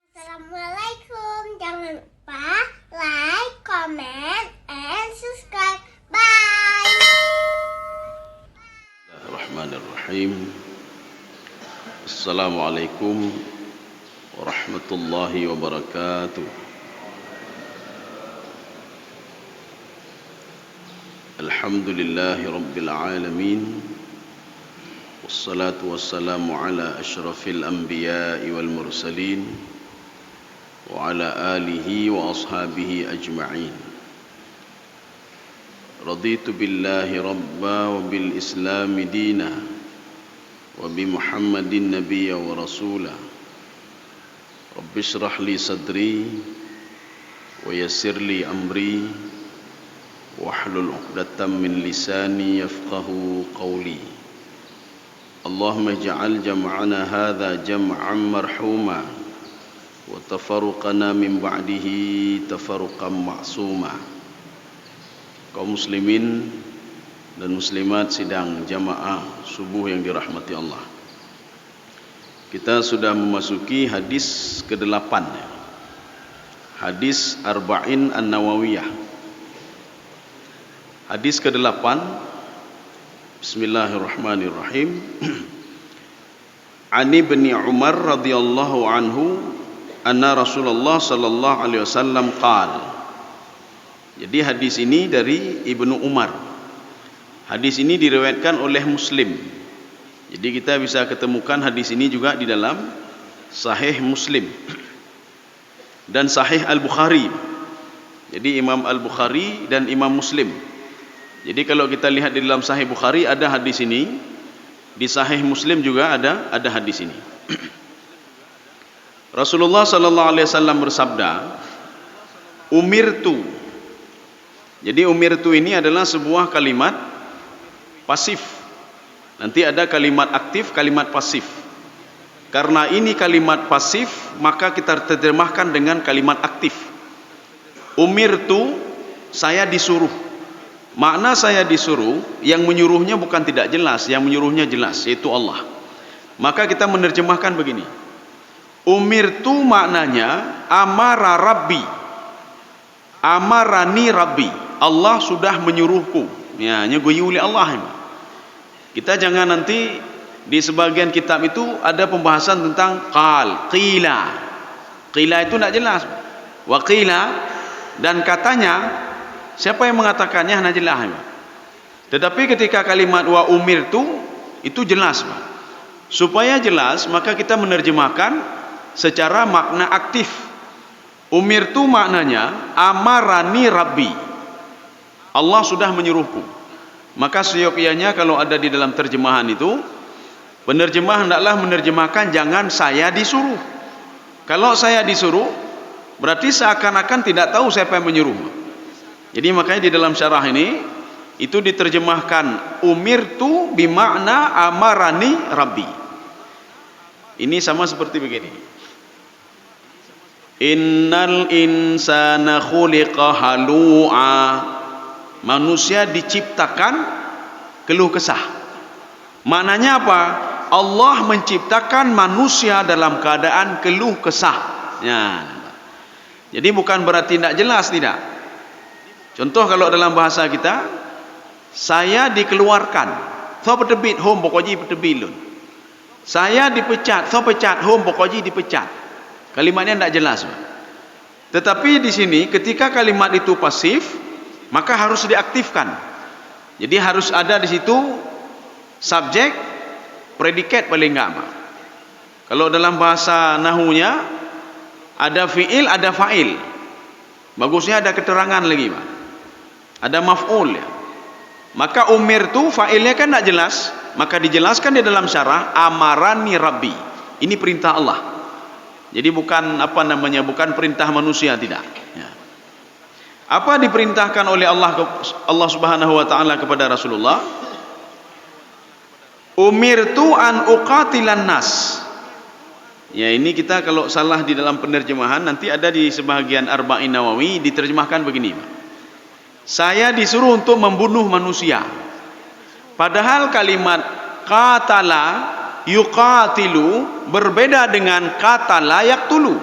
Assalamualaikum. Jangan lupa like, comment, and subscribe. Bye. Bismillahirrahmanirrahim. Assalamualaikum warahmatullahi wabarakatuh. Alhamdulillahi rabbil alamin. Wassalatu wassalamu ala ashrafil anbiya'i wal mursalin wa ala alihi wa ashabihi ajma'in. Raditu billahi rabba wa bil islami dina wa bi muhammadin nabiyya wa rasula. Rabbi shrah li sadri wa yassir li amri wahlul 'uqdatam min lisani yafqahu qawli. Allahumma ij'al jam'ana hadha jam'an marhuma wa tafarruqana min ba'dihi tafarruqan ma'suma. Kaum muslimin dan muslimat sidang jamaah subuh yang dirahmati Allah. Kita sudah memasuki hadis ke-8. Hadis Arba'in An-Nawawiyah. Hadis ke-8. Bismillahirrahmanirrahim. Ani bin Umar radhiyallahu anhu anna Rasulullah sallallahu alaihi wasallam qala. Jadi hadis ini dari Ibnu Umar. Hadis ini diriwayatkan oleh Muslim. Jadi kita bisa ketemukan hadis ini juga di dalam Sahih Muslim dan Sahih Al-Bukhari. Jadi Imam Al-Bukhari dan Imam Muslim. Jadi kalau kita lihat di dalam Sahih Bukhari ada hadis ini, di Sahih Muslim juga ada hadis ini. Rasulullah sallallahu alaihi wasallam bersabda, "Umirtu." Jadi umirtu ini adalah sebuah kalimat pasif. Nanti ada kalimat aktif, kalimat pasif. Karena ini kalimat pasif, maka kita terjemahkan dengan kalimat aktif. Umirtu, saya disuruh. Makna saya disuruh, yang menyuruhnya bukan tidak jelas, yang menyuruhnya jelas, yaitu Allah. Maka kita menerjemahkan begini. Umirtu maknanya amara rabbi. Amarani rabbi. Allah sudah menyuruhku. Ya, nyuruh oleh Allah. Kita jangan nanti di sebagian kitab itu ada pembahasan tentang qila. Qila itu tidak jelas. Wa qila, dan katanya, siapa yang mengatakannya hanya jelas. Tetapi ketika kalimat wa umirtu itu jelas. Supaya jelas maka kita menerjemahkan secara makna aktif. Umirtu maknanya amarani rabbi. Allah sudah menyuruhku. Maka seyogyanya kalau ada di dalam terjemahan itu, penerjemah hendaklah menerjemahkan jangan saya disuruh. Kalau saya disuruh berarti seakan-akan tidak tahu siapa yang menyuruh. Jadi makanya di dalam syarah ini itu diterjemahkan umirtu bimakna amarani rabbi. Ini sama seperti begini. Innal insana khuliqa halu'a. Manusia diciptakan keluh kesah. Maknanya apa? Allah menciptakan manusia dalam keadaan keluh kesah. Ya. Jadi bukan berarti tidak jelas, tidak. Contoh kalau dalam bahasa kita, saya dikeluarkan. So petebit home pokoknya petebilun. Saya dipecat, so pecat home pokoknya dipecat. Kalimatnya tidak jelas. Tetapi di sini ketika kalimat itu pasif, maka harus diaktifkan. Jadi harus ada di situ subjek, predikat paling enggak. Kalau dalam bahasa nahunya ada fiil, ada fa'il. Bagusnya ada keterangan lagi, Pak. Ada maf'ul ya. Maka umirtu fa'ilnya kan tidak jelas, maka dijelaskan di dalam syarah amarani rabbi. Ini perintah Allah. Jadi bukan bukan perintah manusia, tidak. Ya. Apa diperintahkan oleh Allah Subhanahu wa taala kepada Rasulullah? Umirtu an uqatilan nas. Ya, ini kita kalau salah di dalam penerjemahan nanti ada di sebagian Arba'in Nawawi diterjemahkan begini. Saya disuruh untuk membunuh manusia. Padahal kalimat qatala yuqatilu berbeda dengan qatala yaqtulu.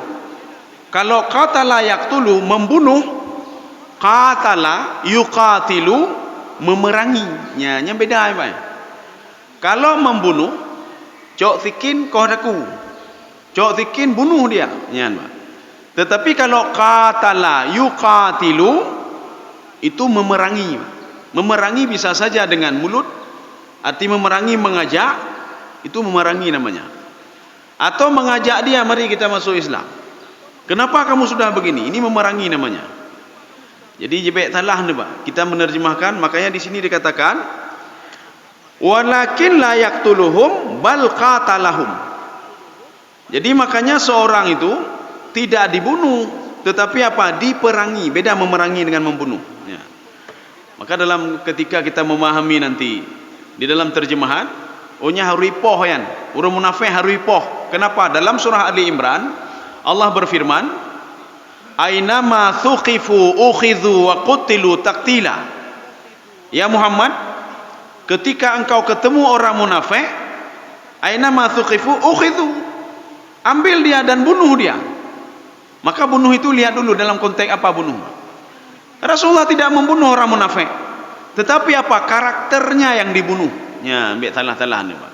Kalau qatala yaqtulu membunuh, qatala yuqatilu memerangi. Nya beda apa? Kalau membunuh, cok tikin kohdaku. Cok tikin bunuh dia. Nya. Tetapi kalau qatala yuqatilu itu memerangi. Memerangi bisa saja dengan mulut, arti memerangi mengajak, itu memerangi namanya. Atau mengajak dia, mari kita masuk Islam. Kenapa kamu sudah begini? Ini memerangi namanya. Jadi jebek salah ni Pak. Kita menerjemahkan, makanya di sini dikatakan walakin la yaqtuluhum bal qatalahum. Jadi makanya seorang itu tidak dibunuh, tetapi apa? Diperangi. Beda memerangi dengan membunuh. Ya. Maka dalam ketika kita memahami nanti di dalam terjemahan, ohnya haruipoh yan. Urang munafik haruipoh. Kenapa? Dalam surah Ali Imran Allah berfirman, "Ainama thuqifu ukhidhu wa qutilu taqtila." Ya Muhammad, ketika engkau ketemu orang munafik, ainama thuqifu ukhidhu, ambil dia dan bunuh dia. Maka bunuh itu lihat dulu dalam konteks apa bunuh. Rasulullah tidak membunuh orang munafik, tetapi apa? Karakternya yang dibunuh. Ya, ambil salah-salah ni Pak.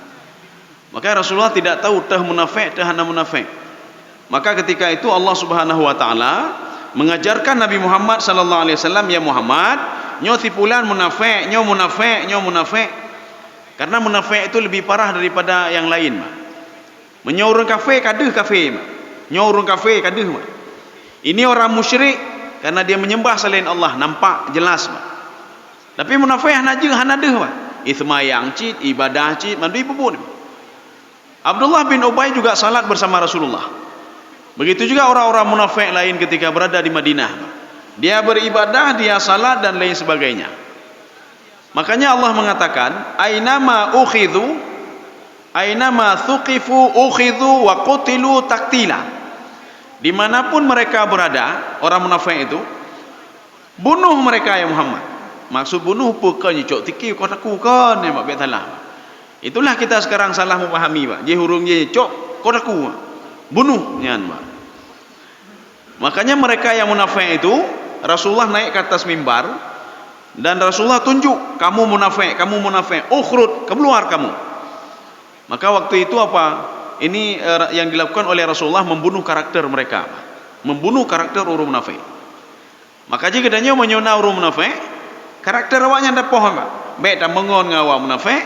Maka Rasulullah tidak tahu tah munafik, tah hana munafik. Maka ketika itu Allah Subhanahu wa taala mengajarkan Nabi Muhammad sallallahu alaihi wasallam, ya Muhammad, nyo tipulan munafik, nyo munafik, nyo munafik. Karena munafik itu lebih parah daripada yang lain, Pak. Menyo urang kafir kaduh kafir, Pak. Nyo urang kafir kaduh, Pak. Ini orang musyrik karena dia menyembah selain Allah, nampak jelas, Pak. Tapi munafik hana je hana deh, Pak. Ismayang cit, ibadah cit, mandui pupun. Abdullah bin Ubay juga salat bersama Rasulullah. Begitu juga orang-orang munafik lain ketika berada di Madinah. Dia beribadah, dia salat dan lain sebagainya. Makanya Allah mengatakan, "Ainama ukhidhu, ainama thuqifu ukhidhu wa qutilu taqtila." Dimanapun mereka berada, orang munafik itu, bunuh mereka ya Muhammad. Maksud bunuh bukannya cok tiki kau takukan ya Pak Betalah. Itulah kita sekarang salah memahami Pak. Je hurung je cok kau taku. Bunuh nyan Pak. Makanya mereka yang munafik itu Rasulullah naik ke atas mimbar dan Rasulullah tunjuk, kamu munafik, ukhrud, keluar kamu. Maka waktu itu apa? Ini yang dilakukan oleh Rasulullah, membunuh karakter mereka, membunuh karakter orang munafik. Maka jika katanya menyona orang munafik, karakter awaknya ndak pohon Pak. Baik tak mengon ngawak munafik,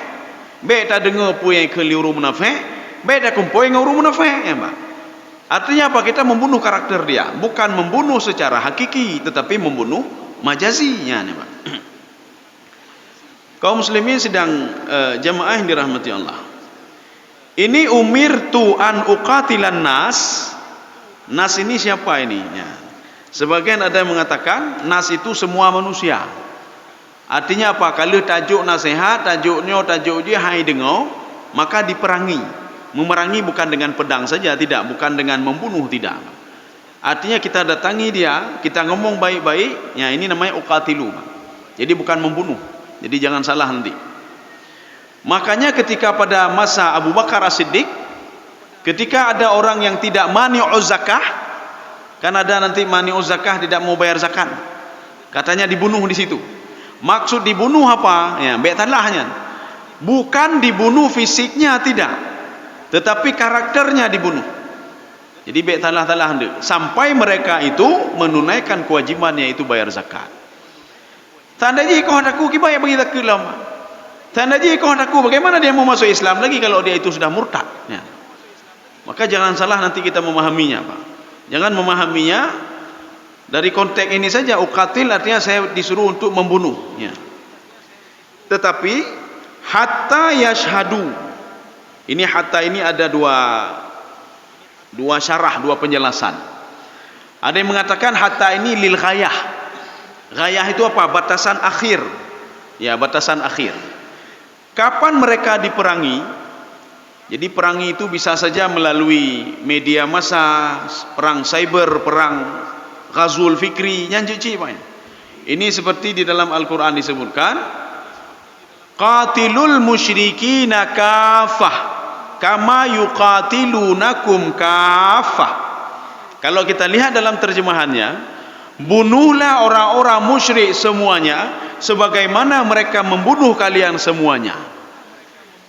baik tak dengar puai keliru munafik, baik tak kumpoi ngawak munafik ya Pak. Artinya apa? Kita membunuh karakter dia, bukan membunuh secara hakiki, tetapi membunuh majazinya nih Pak. Kaum muslimin sedang jamaah yang dirahmati Allah. Ini umirtu an uqatilan nas. Nas ini siapa ini? Ya. Sebagian ada yang mengatakan nas itu semua manusia. Artinya apa? Kalau tajuk nasihat, tajuk dia hai dengar, maka diperangi. Memerangi bukan dengan pedang saja, tidak, bukan dengan membunuh, tidak. Artinya kita datangi dia, kita ngomong baik-baik, ya ini namanya uqatilu. Jadi bukan membunuh. Jadi jangan salah nanti. Makanya ketika pada masa Abu Bakar As-Siddiq, ketika ada orang yang tidak mani'uz zakah, kan ada nanti mani'uz zakah, tidak mau bayar zakat, katanya dibunuh di situ. Maksud dibunuh apa? Ya, betalahnya. Bukan dibunuh fisiknya, tidak, tetapi karakternya dibunuh. Jadi betalah-talah hendak sampai mereka itu menunaikan kewajibannya, itu bayar zakat. Tanda ji kau hendaku ki bayar bagi zakat lama. Tanda ji kau hendaku, bagaimana dia mau masuk Islam lagi kalau dia itu sudah murtad? Ya. Maka jangan salah nanti kita memahaminya, Pak. Jangan memahaminya dari konteks ini saja. Uqatil artinya saya disuruh untuk membunuh, ya. Tetapi hatta yashhadu, ini hatta ini ada dua syarah, dua penjelasan. Ada yang mengatakan hatta ini lil ghayah. Ghayah itu apa? Batasan akhir. Ya, batasan akhir. Kapan mereka diperangi? Jadi perangi itu bisa saja melalui media massa, perang cyber, perang ghazul fikri, nyanjuci Pak. Ini seperti di dalam Al-Qur'an disebutkan, qatilul musyrikina kafah kama yuqatilunakum kafah. Kalau kita lihat dalam terjemahannya, bunuhlah orang-orang musyrik semuanya sebagaimana mereka membunuh kalian semuanya.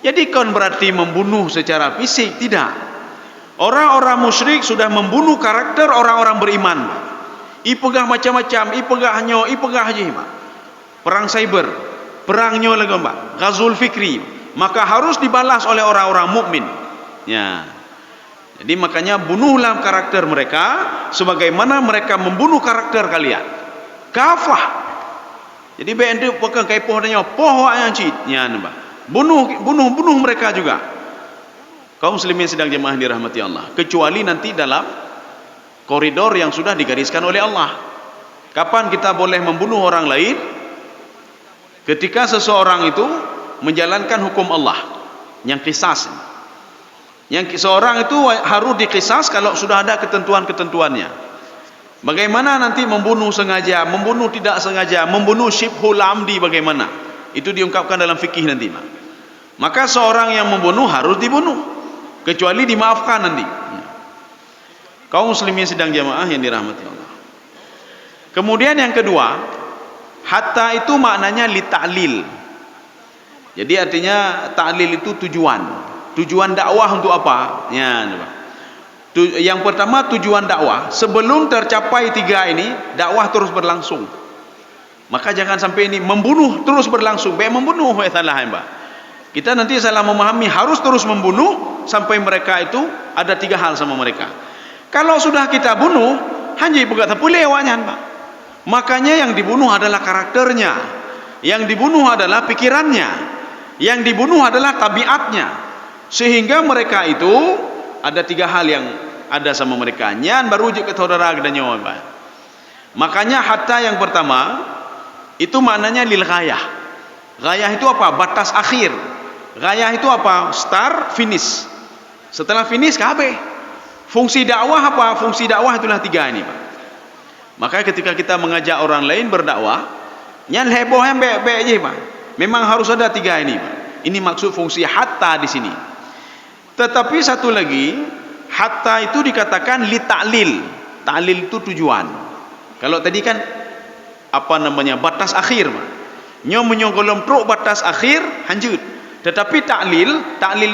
Jadi kan berarti membunuh secara fisik, tidak. Orang-orang musyrik sudah membunuh karakter orang-orang beriman. Ipegah macam-macam, ipegah nyo, ipegah je, perang cyber, perang nyo lagi, Ghazul Fikri, maka harus dibalas oleh orang-orang mukmin. Ya. Jadi makanya bunuhlah karakter mereka sebagaimana mereka membunuh karakter kalian. Kafah. Jadi BND pakai kai poh danyo, poh yang cit, ya nambah. Bunuh mereka juga. Kaum muslimin sedang jemaah dirahmati Allah, kecuali nanti dalam koridor yang sudah digariskan oleh Allah. Kapan kita boleh membunuh orang lain? Ketika seseorang itu menjalankan hukum Allah yang qisas. Yang seorang itu harus diqisas kalau sudah ada ketentuan-ketentuannya. Bagaimana nanti membunuh sengaja, membunuh tidak sengaja, membunuh syibhul amdi bagaimana? Itu diungkapkan dalam fikih nanti. Maka seorang yang membunuh harus dibunuh, kecuali dimaafkan nanti. Kaum muslimin sedang jamaah yang dirahmati Allah. Kemudian yang kedua, hatta itu maknanya li ta'lil. Jadi artinya ta'lil itu tujuan. Tujuan dakwah untuk apa? Ya, yang pertama tujuan dakwah, sebelum tercapai tiga ini, dakwah terus berlangsung. Maka jangan sampai ini membunuh terus berlangsung. Baik membunuh, salah mbak. Kita nanti salah memahami, harus terus membunuh sampai mereka itu ada tiga hal sama mereka. Kalau sudah kita bunuh, hanya berkata boleh awaknya, Pak. Makanya yang dibunuh adalah karakternya, yang dibunuh adalah pikirannya, yang dibunuh adalah tabiatnya, sehingga mereka itu ada tiga hal yang ada sama mereka. Nyan baru je ke saudara dan nyawa, Pak. Makanya hatta yang pertama itu maknanya lil ghayah. Ghayah itu apa? Batas akhir. Ghayah itu apa? Start, finish. Setelah finish kabeh. Fungsi dakwah apa? Fungsi dakwah itulah tiga ini, Pak. Maka ketika kita mengajak orang lain berdakwah, nyan heboh yang baik-baik je, Pak. Memang harus ada tiga ini, Pak. Ini maksud fungsi hatta di sini. Tetapi satu lagi, hatta itu dikatakan li ta'lil. Ta'lil itu tujuan. Kalau tadi kan apa namanya? Batas akhir, Pak. Nyo menyogolom truk batas akhir, hanjut. Tetapi taklil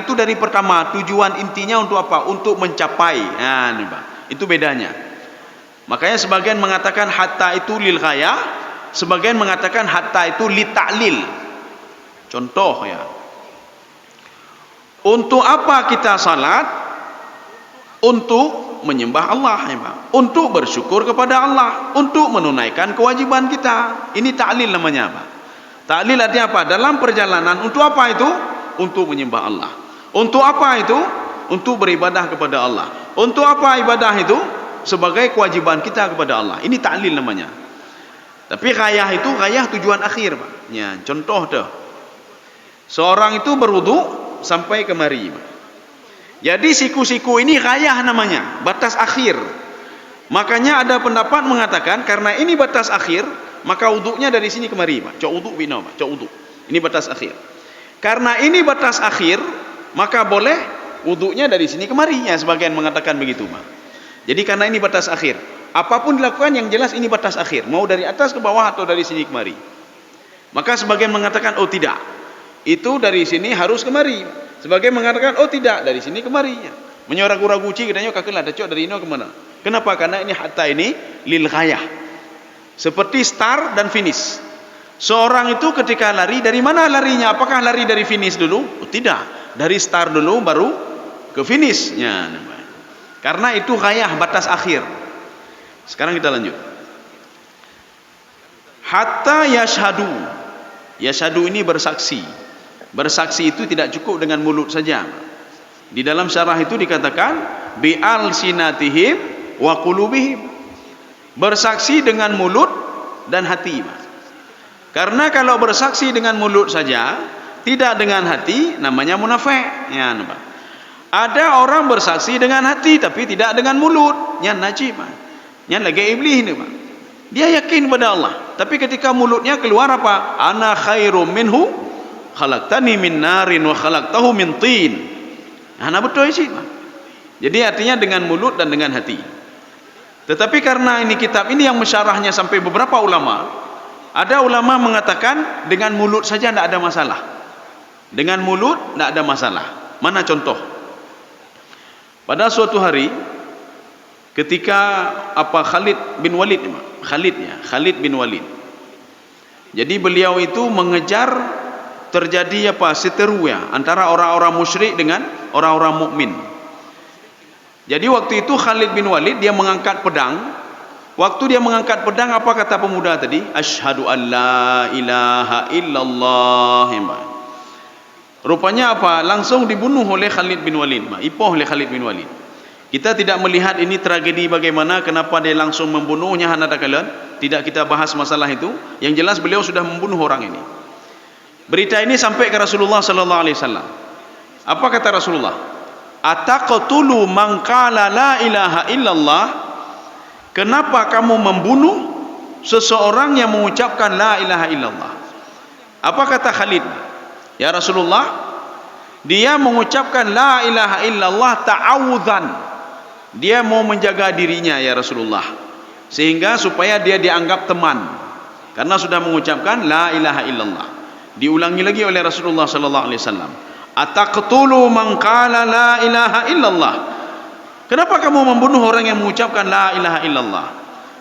itu dari pertama, tujuan intinya untuk apa? Untuk mencapai. Nah, ini, Pak. Itu bedanya. Makanya sebagian mengatakan hatta itu lil ghayah, sebagian mengatakan hatta itu li ta'lil. Contoh ya. Untuk apa kita salat? Untuk menyembah Allah, ya, Pak. Untuk bersyukur kepada Allah, untuk menunaikan kewajiban kita. Ini ta'lil namanya, Pak. Ta'lil artinya apa? Dalam perjalanan untuk apa itu? Untuk menyembah Allah. Untuk apa itu? Untuk beribadah kepada Allah. Untuk apa ibadah itu? Sebagai kewajiban kita kepada Allah. Ini ta'lil namanya. Tapi ghayah itu ghayah tujuan akhir, Pak. Ya, contoh tuh. Seorang itu berwudu sampai kemari, Pak. Jadi siku-siku ini ghayah namanya, batas akhir. Makanya ada pendapat mengatakan karena ini batas akhir, maka wuduknya dari sini kemari, Pak. Cok wuduk bina, Pak. Cok wuduk. Ini batas akhir. Karena ini batas akhir, maka boleh wuduknya dari sini kemari. Ya, sebagian mengatakan begitu, Pak. Jadi karena ini batas akhir, apapun dilakukan yang jelas ini batas akhir. Mau dari atas ke bawah atau dari sini kemari. Maka sebagian mengatakan oh tidak. Itu dari sini harus kemari. Sebagian mengatakan oh tidak, dari sini kemari. Ya. Menyoragu-ragu katanya kakelah ada cok dari ini ke mana? Kenapa? Karena ini hatta ini lil ghayah. Seperti start dan finish. Seorang itu ketika lari, dari mana larinya? Apakah lari dari finish dulu? Oh, tidak. Dari start dulu baru ke finishnya. Karena itu ghayah, batas akhir. Sekarang kita lanjut. Hatta yashhadu. Yashhadu ini bersaksi. Bersaksi itu tidak cukup dengan mulut saja. Di dalam syarah itu dikatakan bi alsinatihim wa qulubihim. Bersaksi dengan mulut dan hati. Karena kalau bersaksi dengan mulut saja, tidak dengan hati, namanya munafik. Ya, nampak. Ada orang bersaksi dengan hati tapi tidak dengan mulut. Yang najib. Yang lagi iblis ini, Pak. Dia yakin pada Allah, tapi ketika mulutnya keluar apa? Ana khairum minhu khalaqtani min narin wa khalaqtahu min tin. Nah, betul sih, Pak. Jadi artinya dengan mulut dan dengan hati. Tetapi karena ini kitab ini yang mensyarahnya sampai beberapa ulama, ada ulama mengatakan dengan mulut saja tidak ada masalah. Dengan mulut tidak ada masalah. Mana contoh? Pada suatu hari ketika Khalid bin Walid. Jadi beliau itu mengejar, terjadi seteru antara orang-orang musyrik dengan orang-orang mukmin. Jadi waktu itu Khalid bin Walid dia mengangkat pedang. Waktu dia mengangkat pedang, apa kata pemuda tadi? Asyhadu an la ilaha illallah. Rupanya langsung dibunuh oleh Khalid bin Walid, ipoh oleh Khalid bin Walid. Kita tidak melihat ini tragedi bagaimana, kenapa dia langsung membunuhnya, tidak kita bahas masalah itu. Yang jelas beliau sudah membunuh orang ini. Berita ini sampai ke Rasulullah sallallahu alaihi wasallam. Apa kata Rasulullah? Ataqtulu man qala la ilaha illallah? Kenapa kamu membunuh seseorang yang mengucapkan la ilaha illallah? Apa kata Khalid? Ya Rasulullah, dia mengucapkan la ilaha illallah ta'awudzan. Dia mau menjaga dirinya ya Rasulullah, sehingga supaya dia dianggap teman, karena sudah mengucapkan la ilaha illallah. Diulangi lagi oleh Rasulullah sallallahu alaihi wasallam. Ataqtulu man qala la ilaha illallah? Kenapa kamu membunuh orang yang mengucapkan la ilaha illallah?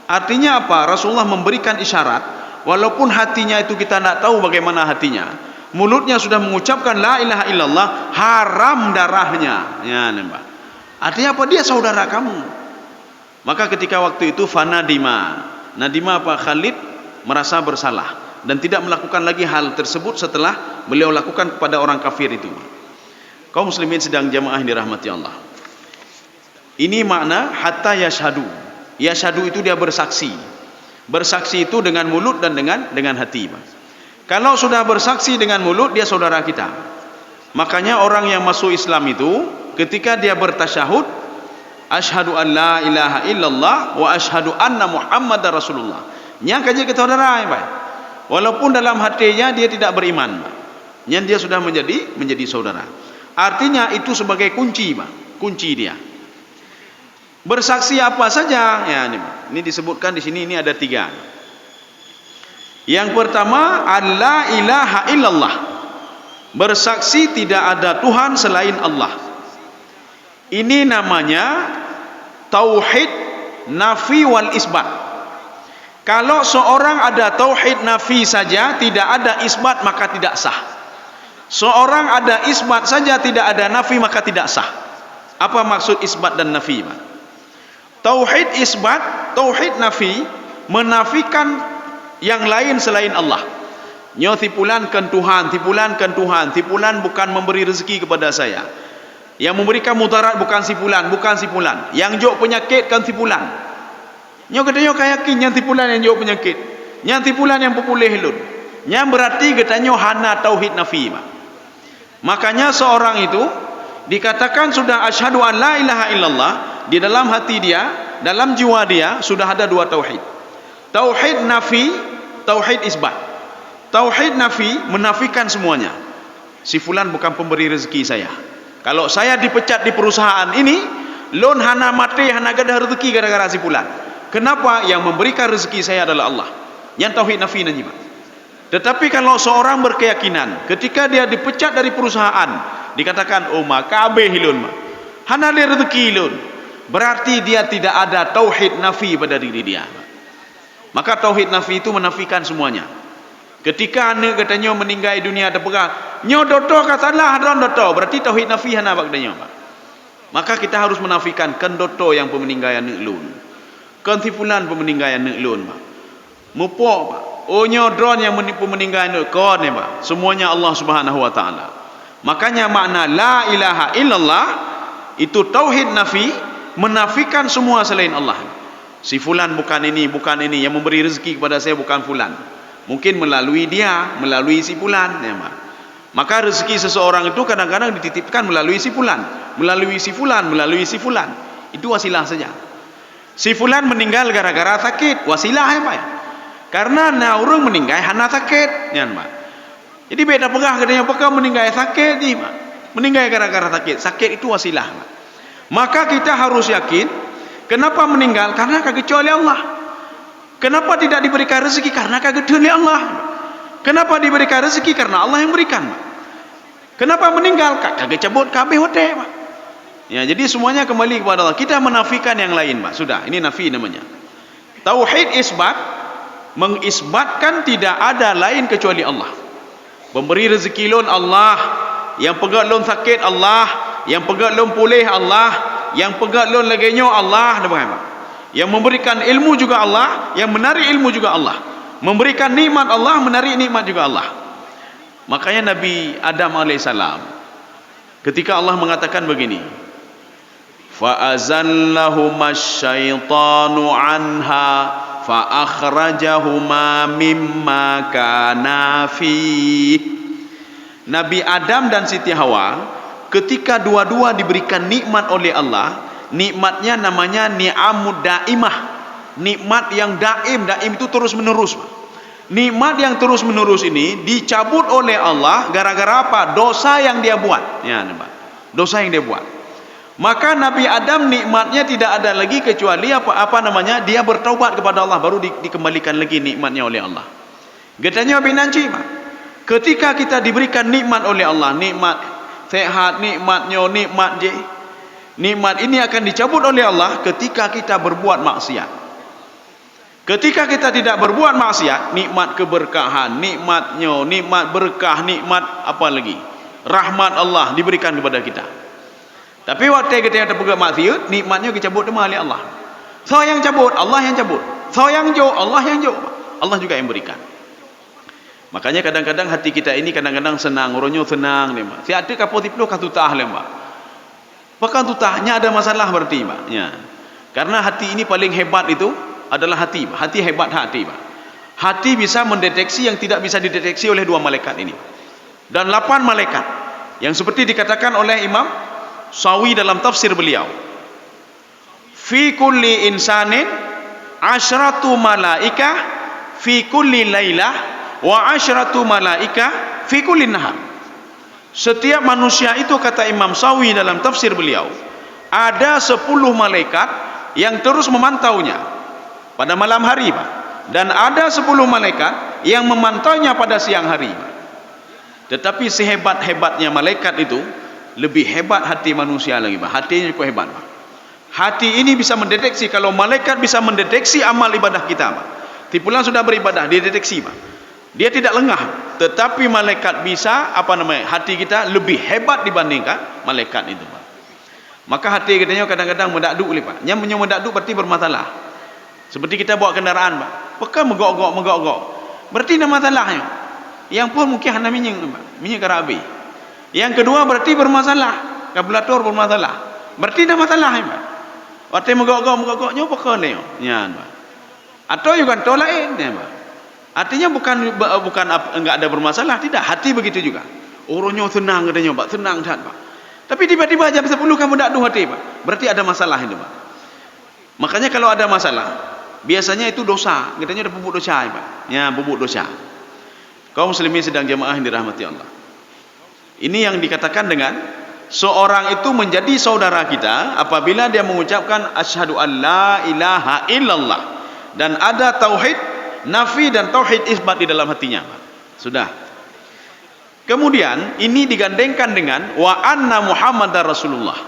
Artinya apa? Rasulullah memberikan isyarat, walaupun hatinya itu kita tidak tahu bagaimana hatinya, mulutnya sudah mengucapkan la ilaha illallah, haram darahnya. Ya, nembak. Artinya apa? Dia saudara kamu. Maka ketika waktu itu fanadima Khalid merasa bersalah dan tidak melakukan lagi hal tersebut setelah beliau lakukan kepada orang kafir itu. Kaum muslimin sedang jamaah yang dirahmati Allah. Ini makna hatta yashhadu. Yashhadu itu dia bersaksi. Bersaksi itu dengan mulut dan dengan hati. Kalau sudah bersaksi dengan mulut, dia saudara kita. Makanya orang yang masuk Islam itu ketika dia bertasyahud, asyhadu an la ilaha illallah wa asyhadu anna muhammadar rasulullah, nyangka je kita saudara, walaupun dalam hatinya dia tidak beriman, yang dia sudah menjadi saudara. Artinya itu sebagai kunci, kunci dia. Bersaksi apa saja? Ya, ini disebutkan di sini, ini ada 3. Yang pertama, alla ilaha illallah. Bersaksi tidak ada Tuhan selain Allah. Ini namanya tauhid nafi wal isbat. Kalau seorang ada tauhid nafi saja, tidak ada isbat, maka tidak sah. Seorang ada isbat saja, tidak ada nafi, maka tidak sah. Apa maksud isbat dan nafi? Tauhid isbat, tauhid nafi, menafikan yang lain selain Allah. Nyo tipulankan Tuhan, tipulankan Tuhan, tipulan bukan memberi rezeki kepada saya. Yang memberikan mudarat bukan sipulan, bukan sipulan. Yang jok penyakit kan tipulan. Nyo katanya kayakin yang tipulan yang jok penyakit. Yang tipulan yang populeh lun. Yang berarti katanya hana tauhid nafi. Makanya seorang itu dikatakan sudah asyhadu an la ilaha illallah, di dalam hati dia, dalam jiwa dia sudah ada 2 tauhid. Tauhid nafi, tauhid isbat. Tauhid nafi menafikan semuanya. Si fulan bukan pemberi rezeki saya. Kalau saya dipecat di perusahaan ini, lon hana mati, hana gadah rezeki gara-gara si fulan. Kenapa? Yang memberikan rezeki saya adalah Allah. Yang tauhid nafi nanti. Tetapi kalau seorang berkeyakinan ketika dia dipecat dari perusahaan, dikatakan oh maka kabeh hilun, hana dia rezeki hilun, berarti dia tidak ada tauhid nafi pada diri dia. Maka tauhid nafi itu menafikan semuanya. Ketika anak katanya meninggal dunia terpegang, nyo doto katalah hadron doto, berarti tauhid nafi hana bagdanya. Maka kita harus menafikan kan doto yang pemeninggalan anak lun, kan tipulan pemeninggalan anak lun, mupo oh nyo dron yang pemeninggalan anak kon semuanya Allah Subhanahu wa taala. Makanya makna la ilaha illallah itu tauhid nafi, menafikan semua selain Allah. Si fulan bukan ini, yang memberi rezeki kepada saya bukan fulan. Mungkin melalui dia, melalui si fulan, maka rezeki seseorang itu kadang-kadang dititipkan melalui si fulan, melalui si fulan, melalui si fulan. Itu wasilah saja. Si fulan meninggal gara-gara sakit, wasilah karena orang meninggal hana sakit, jadi beda pegah katanya apakah meninggal sakit ni, meninggal gara-gara sakit. Sakit itu wasilah. Maka kita harus yakin Kenapa meninggal? Karena kagak oleh Allah. Kenapa tidak diberikan rezeki? Karena kagak oleh Allah. Kenapa diberikan rezeki? Karena Allah yang berikan. Kenapa meninggal? Kagak cabut kabeh hote, Pak. Ya, jadi semuanya kembali kepada Allah. Kita menafikan yang lain, Pak. Sudah, ini nafi namanya. Tauhid isbat, mengisbatkan tidak ada lain kecuali Allah. Memberi rezeki lon Allah, yang pegat lon sakit Allah, yang pegat lon pulih Allah, yang pegat lon lagenyo Allah, yang memberikan ilmu juga Allah, yang menarik ilmu juga Allah, memberikan nikmat Allah, menarik nikmat juga Allah. Makanya Nabi Adam alaihissalam ketika Allah mengatakan begini, fa'azallahuma syaitanu anha fa'akhrajahuma mimma kana fi. Nabi Adam dan Siti Hawa ketika dua-dua diberikan nikmat oleh Allah, nikmatnya namanya ni'amud daimah, nikmat yang daim itu terus menerus. Nikmat yang terus menerus ini dicabut oleh Allah gara-gara apa? Dosa yang dia buat. Ya, dosa yang dia buat. Maka Nabi Adam nikmatnya tidak ada lagi kecuali dia bertaubat kepada Allah, baru dikembalikan lagi nikmatnya oleh Allah. Getanya binanci, Pak. Ketika kita diberikan nikmat oleh Allah, nikmat sehat, nikmatnya nikmat ini akan dicabut oleh Allah ketika kita berbuat maksiat. Ketika kita tidak berbuat maksiat, nikmat keberkahan, nikmatnya, nikmat berkah, nikmat apa lagi? Rahmat Allah diberikan kepada kita. Tapi waktu kita terpegat maksiat, nikmatnya dicabut oleh Allah. So yang cabut, Allah yang cabut. So yang jo, Allah yang jo. Allah juga yang berikan. Makanya kadang-kadang hati kita ini kadang-kadang senang, orangnya senang nih, Mbak. Si adik kapotiplo katutah leh, Mbak. Bahkan tutahnya ada masalah berarti, Mbak. Ya. Karena hati ini paling hebat itu adalah hati, Pak. Hati hebat hati, Pak. Hati bisa mendeteksi yang tidak bisa dideteksi oleh 2 malaikat ini. Dan 8 malaikat. Yang seperti dikatakan oleh Imam Sawi dalam tafsir beliau. Fi kulli insanin asyratu malaika fi kulli lailah wa asyratu malaika fi kulli nahar. Setiap manusia itu, kata Imam Sawi dalam tafsir beliau, ada 10 malaikat yang terus memantaunya pada malam hari, Pak. Dan ada 10 malaikat yang memantaunya pada siang hari, Pak. Tetapi sehebat-hebatnya malaikat itu, lebih hebat hati manusia lagi, Pak. Hatinya cukup hebat, Pak. Hati ini bisa mendeteksi. Kalau malaikat bisa mendeteksi amal ibadah kita, Pak, tipulan sudah beribadah, dia deteksi, Pak. Dia tidak lengah. Tetapi malaikat bisa, hati kita lebih hebat dibandingkan malaikat itu, Pak. Maka hati kita kadang-kadang mendakduk, Pak. Yang mendakduk berarti bermasalah. Seperti kita bawa kendaraan, Pak. Pekan megok-gok. Berarti ada masalahnya. Yang pun mungkin hanya minyak karabi. Yang kedua berarti bermasalah. Karburator bermasalah. Berarti ada masalah, Pak. Waktu megok-goknya pekan dia. Ya, Pak. Atau juga tolain, ya, Pak. Artinya bukan enggak ada bermasalah, tidak. Hati begitu juga. Orangnya senang katanya, Pak. Senang kan, Pak. Tapi tiba-tiba jam 10 kamu tak hati, Pak. Berarti ada masalah itu, Pak. Makanya kalau ada masalah, biasanya itu dosa. Katanya ada bubuk dosa, Pak. Ya, bubuk dosa. Kaum muslimin sedang jamaah yang dirahmati Allah. Ini yang dikatakan dengan seorang itu menjadi saudara kita apabila dia mengucapkan asyhadu an la ilaha illallah dan ada tauhid nafi dan tauhid isbat di dalam hatinya, Pak. Sudah. Kemudian ini digandengkan dengan wa anna Muhammadar Rasulullah.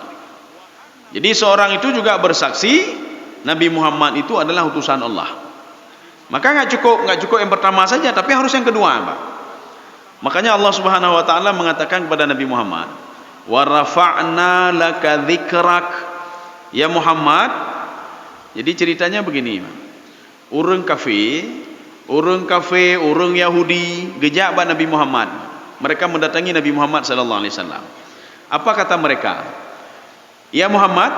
Jadi seorang itu juga bersaksi Nabi Muhammad itu adalah utusan Allah. Maka enggak cukup yang pertama saja, tapi harus yang kedua, Pak. Makanya Allah Subhanahu wa taala mengatakan kepada Nabi Muhammad, "Wa rafa'na laka dzikrak." Ya Muhammad. Jadi ceritanya begini, Pak. Orang kafir, orang Yahudi gejak pada Nabi Muhammad. Mereka mendatangi Nabi Muhammad sallallahu alaihi wasallam. Apa kata mereka? Ya Muhammad,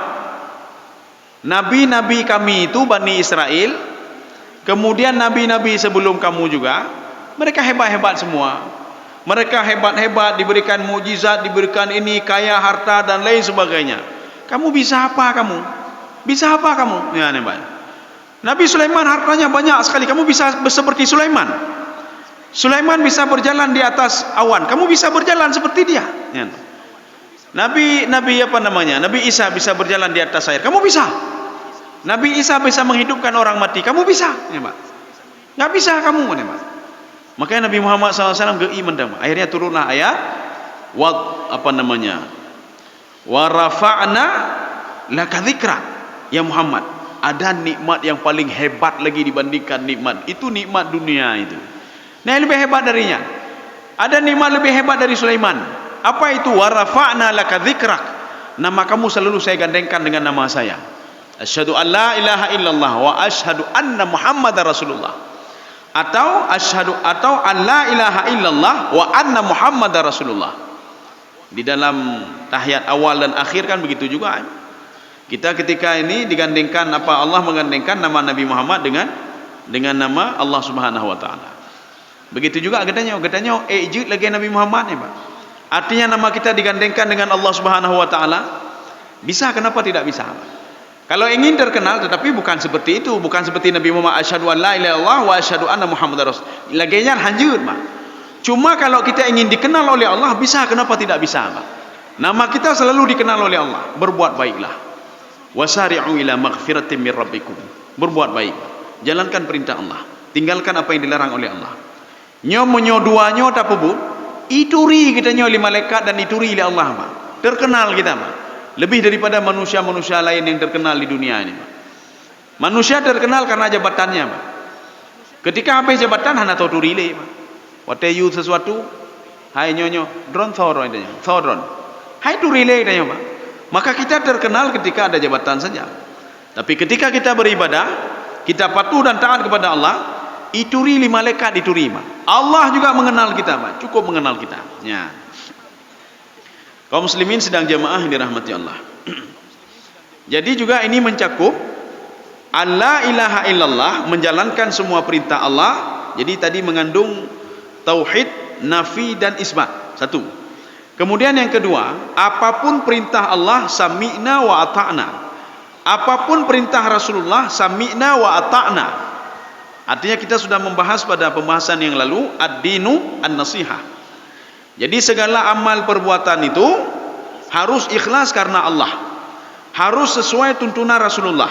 nabi-nabi kami itu Bani Israel, kemudian nabi-nabi sebelum kamu juga, mereka hebat-hebat semua. Mereka hebat-hebat, diberikan mukjizat, diberikan ini, kaya harta dan lain sebagainya. Kamu bisa apa kamu? Bisa apa kamu? Ya, Nabi Sulaiman hartanya banyak sekali, kamu bisa seperti Sulaiman. Sulaiman bisa berjalan di atas awan, kamu bisa berjalan seperti dia. Ya. Nabi Isa bisa berjalan di atas air, kamu bisa. Nabi Isa bisa menghidupkan orang mati, kamu bisa, ya Pak? Nggak bisa kamu, ya Pak? Makanya Nabi Muhammad SAW geiman dah. Akhirnya turunlah ayat wa rafa'na laka dzikra, ya Muhammad, ada nikmat yang paling hebat lagi dibandingkan nikmat itu, nikmat dunia itu. Nah, yang lebih hebat darinya, ada nikmat lebih hebat dari Sulaiman. Apa itu? Wa rafa'na laka dzikrak, nama kamu selalu saya gandengkan dengan nama saya. Asyhadu an la ilaha illallah wa asyhadu anna Muhammadar Rasulullah. Atau an la ilaha illallah wa anna Muhammadar Rasulullah. Di dalam tahiyat awal dan akhir kan begitu juga. Kita ketika ini digandengkan, Allah menggandengkan nama Nabi Muhammad dengan nama Allah Subhanahu wa taala. Begitu juga katanya ejut lagi Nabi Muhammad ya, Pak. Artinya nama kita digandengkan dengan Allah Subhanahu wa taala. Bisa, kenapa tidak bisa, Pak? Kalau ingin terkenal, tetapi bukan seperti itu, bukan seperti Nabi Muhammad asyhadu an la ilaha illallah wa asyhadu anna Muhammadar Rasul. Laginya lanjut, Pak. Cuma kalau kita ingin dikenal oleh Allah, bisa, kenapa tidak bisa, Pak? Nama kita selalu dikenal oleh Allah. Berbuat baiklah. Wasari'u ila maghfiratin min rabbikum. Berbuat baik. Jalankan perintah Allah. Tinggalkan apa yang dilarang oleh Allah. Nyo duanyo tak pebut. Ituri kita oleh malaikat dan ituri oleh Allah, Pak. Terkenal kita, Pak. Lebih daripada manusia-manusia lain yang terkenal di dunia ini, Pak. Manusia terkenal karena jabatannya, Pak. Ketika habis jabatan, hana tahu turile, Pak. Wate you sesuatu, hai nyonyo, drone thoron itu, thoron. Hai turile itu, Pak. Maka kita terkenal ketika ada jabatan saja. Tapi ketika kita beribadah, kita patuh dan taat kepada Allah, ituri li malaikat ituri, Pak. Allah juga mengenal kita, Pak. Cukup mengenal kita. Ya. Kaum muslimin sedang jamaah yang dirahmati Allah. Jadi juga ini mencakup alla ilaha illallah, menjalankan semua perintah Allah. Jadi tadi mengandung tauhid, nafi dan isbat. Satu. Kemudian yang kedua, apapun perintah Allah sami'na wa ata'na. Apapun perintah Rasulullah sami'na wa ata'na. Artinya kita sudah membahas pada pembahasan yang lalu ad-dinu an-nasihah. Jadi segala amal perbuatan itu harus ikhlas karena Allah, harus sesuai tuntunan Rasulullah,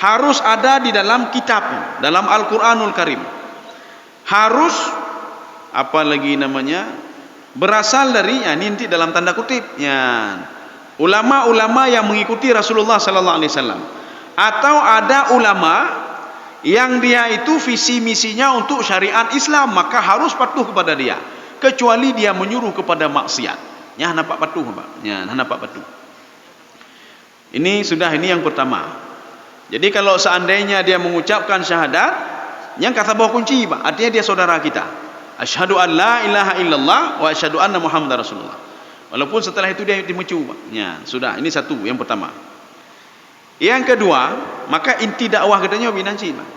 harus ada di dalam kitab, dalam Al-Quranul Karim, harus berasal dari, ya ini nanti dalam tanda kutip, ya, ulama-ulama yang mengikuti Rasulullah Sallallahu Alaihi Wasallam, atau ada ulama yang dia itu visi misinya untuk syariat Islam, maka harus patuh kepada dia. Kecuali dia menyuruh kepada maksiat, ya nampak patuh, Pak. Ya nampak patuh. Ini yang pertama. Jadi kalau seandainya dia mengucapkan syahadat, yang kata bawa kunci, Pak. Artinya dia saudara kita. Asyhadu an la ilaha illallah wa asyhadu anna Muhammadar Rasulullah. Walaupun setelah itu dia dimecu, Pak. Ya sudah. Ini satu, yang pertama. Yang kedua, maka inti dakwah katanya binanci, Pak.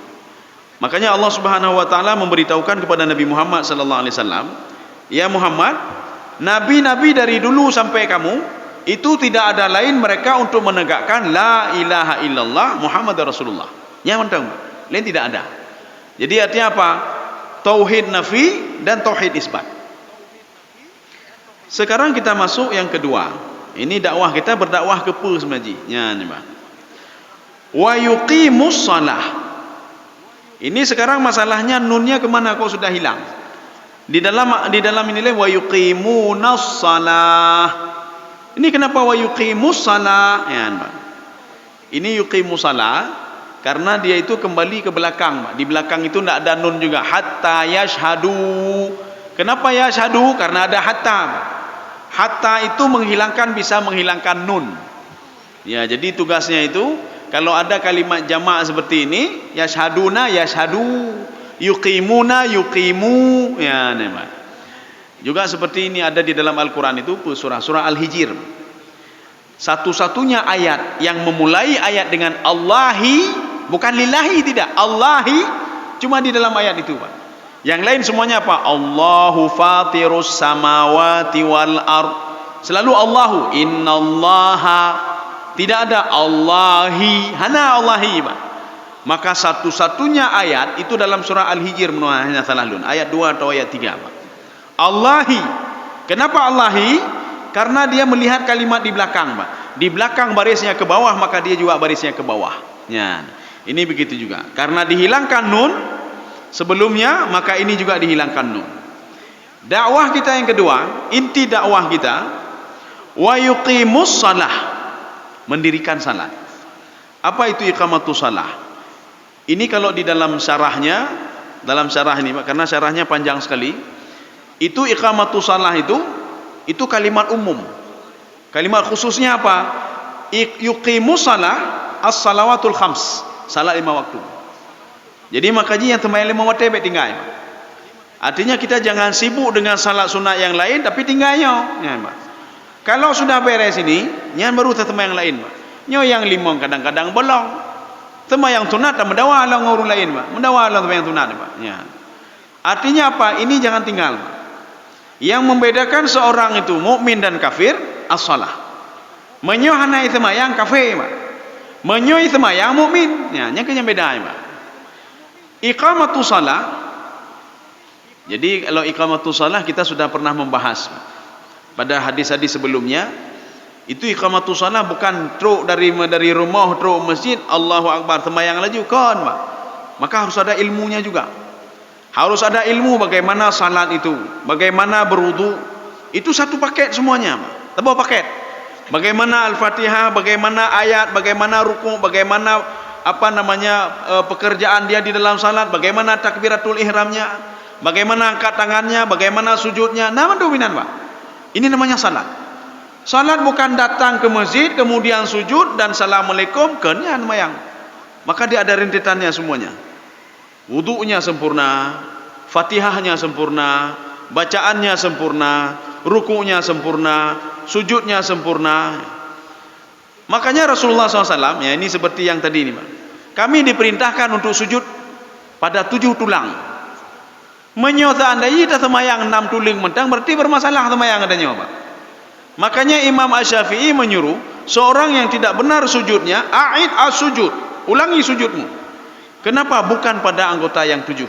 Makanya Allah Subhanahu wa taala memberitahukan kepada Nabi Muhammad sallallahu alaihi wasallam, ya Muhammad, nabi-nabi dari dulu sampai kamu itu tidak ada lain mereka untuk menegakkan la ilaha illallah Muhammadar Rasulullah. Ya mantap, lain tidak ada. Jadi artinya apa? Tauhid nafi dan tauhid isbat. Sekarang kita masuk yang kedua. Ini dakwah kita, berdakwah ke apa sebenarnya? Ya, Pak. Wa yuqimus shalah. Ini sekarang masalahnya nunnya kemana kok sudah hilang? Di dalam inilah wa yuqimunas shalah. Ini kenapa wa yuqimus shalah? Ya, Pak. Ini yuqimus shalah karena dia itu kembali ke belakang, Pak. Di belakang itu tidak ada nun juga. Hatta yashhadu. Kenapa yashhadu? Karena ada hatta. Hatta itu bisa menghilangkan nun. Ya, jadi tugasnya itu kalau ada kalimat jamak seperti ini, yashhaduna yashhadu, yuqimuna yuqimu, ya nama. Juga seperti ini ada di dalam Al-Quran itu surah Al-Hijr. Satu-satunya ayat yang memulai ayat dengan Allahi, bukan lillahi, tidak, Allahi, cuma di dalam ayat itu, Pak. Yang lain semuanya apa? Allahu fatirus samawati wal ard. Selalu Allahu, innallaha, tidak ada Allahi, hana Allahi, Pak. Maka satu-satunya ayat itu dalam surah Al-Hijr, hanya salalun, ayat 2 atau ayat 3, Pak. Allahi. Kenapa Allahi? Karena dia melihat kalimat di belakang, Pak. Di belakang barisnya ke bawah, maka dia juga barisnya ke bawah. Ya. Ini begitu juga. Karena dihilangkan nun sebelumnya, maka ini juga dihilangkan nun. Dakwah kita yang kedua, inti dakwah kita, wa yuqimus salah, mendirikan salat. Apa itu iqamatus salah? Ini kalau di dalam syarahnya, dalam syarah ini, karena syarahnya panjang sekali, itu iqamatus salah itu kalimat umum. Kalimat khususnya apa? Yuqimus salah as-salawatul khams, salat 5 waktu. Jadi makanya yang sembahyang 5 waktu baik tinggal. Artinya kita jangan sibuk dengan salat sunat yang lain tapi tinggalnya. Ya, Pak. Kalau sudah beres ini, yang baru sembahyang yang lain, Pak. Nyo yang 5 kadang-kadang bolong. Sembahyang sunat tak mendawa lah ngurus lain, Pak. Mendawa lah sembahyang sunat, Pak. Ya. Artinya apa? Ini jangan tinggal. Pak. Yang membedakan seorang itu mukmin dan kafir as-salah. Menyohanai sembahyang kafir, Pak. Menyoi sembahyang mukmin. Ya, nya kan yang beda, Pak. Iqamatus salah. Jadi kalau iqamatus salah kita sudah pernah membahas pada hadis-hadis sebelumnya. Itu iqamatus salah bukan truk dari rumah truk masjid Allahu akbar sembahyang laju kan, Pak. Maka harus ada ilmunya juga. Harus ada ilmu bagaimana salat itu, bagaimana berwudu. Itu satu paket semuanya, Pak. Sebuah paket. Bagaimana Al-Fatihah, bagaimana ayat, bagaimana ruku', bagaimana pekerjaan dia di dalam salat, bagaimana takbiratul ihramnya, bagaimana angkat tangannya, bagaimana sujudnya. Nama dominan, Pak. Ini namanya salat. Salat bukan datang ke masjid kemudian sujud dan assalamualaikum kenyan mayang. Maka dia ada rentetannya semuanya. Wudu'nya sempurna, Fatihahnya sempurna, bacaannya sempurna, ruku'nya sempurna, sujudnya sempurna. Makanya Rasulullah SAW, ya ini seperti yang tadi ini, Pak. Kami diperintahkan untuk sujud pada 7 tulang. Menyota anda kita semayang 6 tulang mentang berarti bermasalah semayang adanya, Pak. Makanya Imam Asy-Syafi'i menyuruh seorang yang tidak benar sujudnya, a'id as-sujud, ulangi sujudmu. Kenapa? Bukan pada anggota yang 7.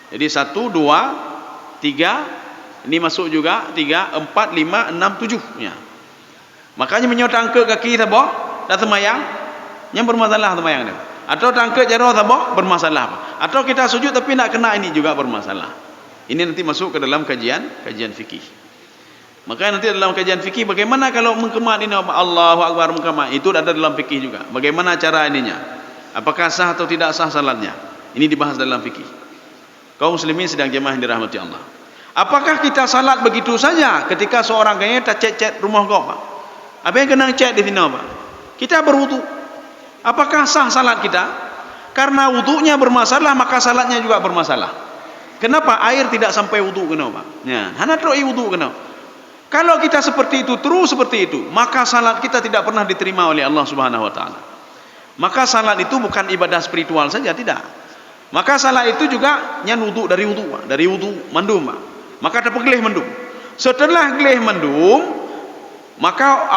Jadi 1, 2, 3, ini masuk juga 3, 4, 5, 6, 7 ya. Makanya menyota angkat kaki sabok dah semayang yang bermasalah semayang dia. Atau tangkap jaro sabok bermasalah apa? Atau kita sujud tapi nak kena ini juga bermasalah. Ini nanti masuk ke dalam kajian fikih. Maka nanti dalam kajian fikih bagaimana kalau mengkemat ini Allahu akbar mengkemat itu ada dalam fikih juga. Bagaimana cara ininya? Apakah sah atau tidak sah salatnya? Ini dibahas dalam fikih. Kaum muslimin sedang jemaah yang dirahmati Allah. Apakah kita salat begitu saja ketika seorang kayaknya tak cek rumah kau, Pak? Apa yang kena cek di sini, Pak? Kita berwudu. Apakah sah salat kita? Karena wudunya bermasalah maka salatnya juga bermasalah. Kenapa? Air tidak sampai wudu kena, Pak. Ya, hana troi wudu kena. Kalau kita seperti itu, terus seperti itu, maka salat kita tidak pernah diterima oleh Allah Subhanahu wa taala. Maka salat itu bukan ibadah spiritual saja, tidak. Maka salat itu juga nyan wudu dari wudu mandum, Pak. Maka dapat geleh mandum. Setelah geleh mandum, maka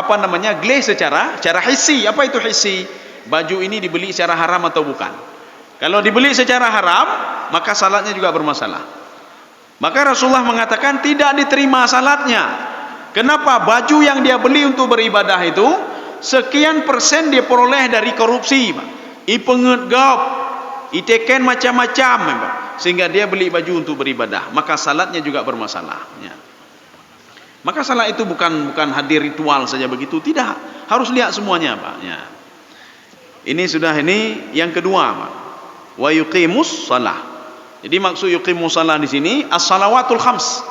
geleh secara hissi. Apa itu hissi? Baju ini dibeli secara haram atau bukan? Kalau dibeli secara haram, maka salatnya juga bermasalah. Maka Rasulullah mengatakan tidak diterima salatnya. Kenapa? Baju yang dia beli untuk beribadah itu sekian persen dia peroleh dari korupsi, Pak. Ipenget gop, iteken macam-macam, Pak. Sehingga dia beli baju untuk beribadah, maka salatnya juga bermasalah. Ya. Maka salat itu bukan hadir ritual saja begitu, tidak. Harus lihat semuanya, Pak. Ya. Ini yang kedua, Pak. Wa yuqimus shalah. Jadi maksud yuqimus shalah di sini as-salawatul khams.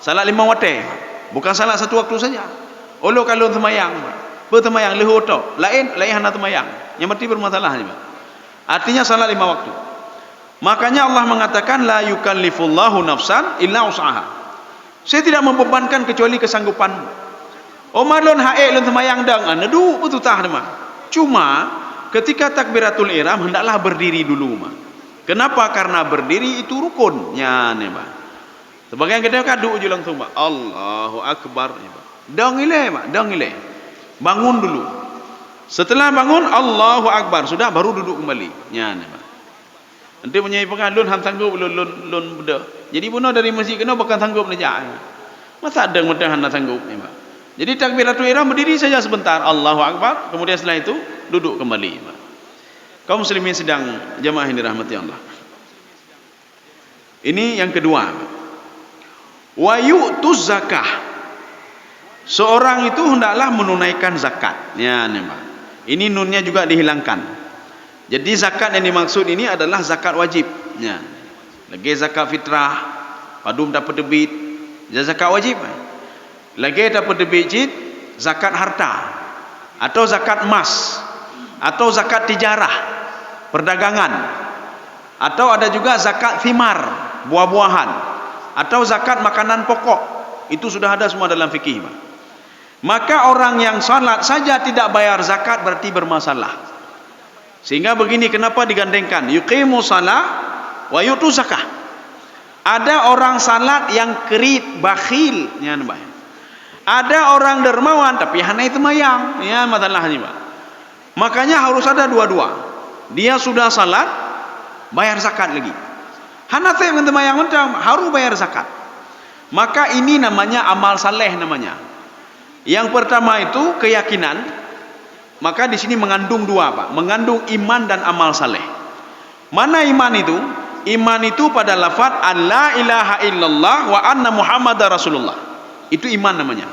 Salat 5 waktu. Bukan salat satu waktu saja. Olo kalau semayang, bersemayang leho to, lain hana semayang. Yang berarti bermasalah juga. Artinya salat 5 waktu. Makanya Allah mengatakan la yukallifullahu nafsan illa usaha. Saya tidak membebankan kecuali kesanggupan. Omalon hae lon semayang dang anedu betul tah mah. Cuma ketika takbiratul ihram hendaklah berdiri dulu, mah. Kenapa? Karena berdiri itu rukunnya, nih, Pak. Sebagian kita kadu je langsung, Pak. Allahu akbar, Pak. Dang ile. Bangun dulu. Setelah bangun Allahu akbar, sudah baru duduk kembali. Ya, nih, Pak. Nanti punya pengalun han sanggup lun beda. Jadi puno dari masjid kena bukan sanggup nejak. Masa ada mudah han sanggup, nih, Pak. Jadi takbiratul ihram berdiri saja sebentar, Allahu akbar, kemudian setelah itu duduk kembali, Pak. Kaum muslimin sedang jamaah yang dirahmati Allah. Ini yang kedua. Wa yu'tuz zakah. Seorang itu hendaklah menunaikan zakat. Ya, nih, Pak. Ini nunnya juga dihilangkan. Jadi zakat yang dimaksud ini adalah zakat wajib. Ya. Lagi zakat fitrah, padum dapat debit, zakat wajib. Lagi dapat debit jid, zakat harta atau zakat emas atau zakat tijarah, perdagangan, atau ada juga zakat thimar, buah-buahan, atau zakat makanan pokok. Itu sudah ada semua dalam fikih. Maka orang yang salat saja tidak bayar zakat berarti bermasalah. Sehingga begini, kenapa digandengkan yuqimu salah wa yutu zakah. Ada orang salat yang kerit, bakhil, ya, ada orang dermawan tapi hanya itu mayang, ya, masalahnya, Pak. Makanya harus ada dua-dua. Dia sudah salat, bayar zakat lagi. Hanafi yang mayang mentang harus bayar zakat. Maka ini namanya amal saleh namanya. Yang pertama itu keyakinan. Maka di sini mengandung dua, Pak. Mengandung iman dan amal saleh. Mana iman itu? Iman itu pada lafaz alla ilaha illallah wa anna muhammadar rasulullah. Itu iman namanya.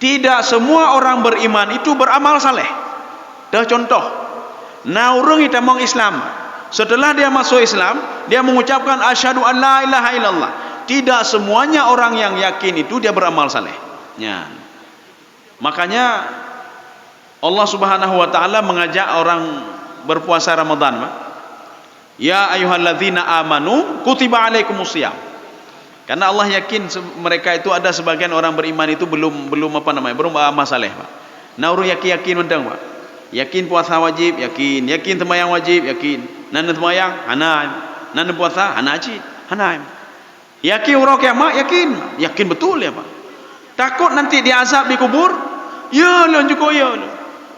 Tidak semua orang beriman itu beramal saleh. Dah contoh, nah orang kita mau Islam, setelah dia masuk Islam, dia mengucapkan asyhadu an la ilaha illallah. Tidak semuanya orang yang yakin itu dia beramal saleh. Ya. Makanya Allah Subhanahu wa taala mengajak orang berpuasa Ramadan, Pak. Ya ayyuhalladzina amanu kutiba alaikumusiyam. Karena Allah yakin mereka itu ada sebagian orang beriman itu belum beramal saleh, Pak. Nah orang yakin mentang, Pak. Yakin puasa wajib, yakin sembahyang wajib, yakin. Nana sembahyang, hanaim. Nana puasa, hanaji, hanaim. Yakin orang kiamat, yakin betul ya, Pak. Takut nanti diazab di kubur? Ya, lo juga ya lo.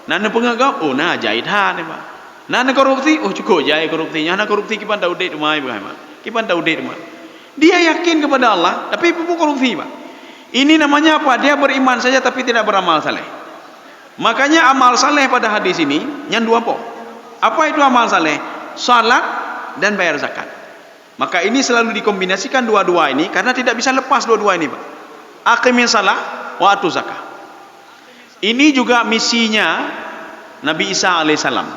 Nana pengagap, oh nah jahitan ya, Pak. Nana korupsi, oh cukup jahit korupsinya. Nana korupsi kipan tahu date rumah, Pak. Kipan tahu date rumah. Dia yakin kepada Allah, tapi pupuk korupsi, Pak. Ini namanya apa? Dia beriman saja tapi tidak beramal saleh. Makanya amal saleh pada hadis ini yang dua po. Apa itu amal saleh? Salat dan bayar zakat. Maka ini selalu dikombinasikan dua-dua ini karena tidak bisa lepas dua-dua ini, Pak. Aqimis salah wa atu zakah. Ini juga misinya Nabi Isa alaihissalam.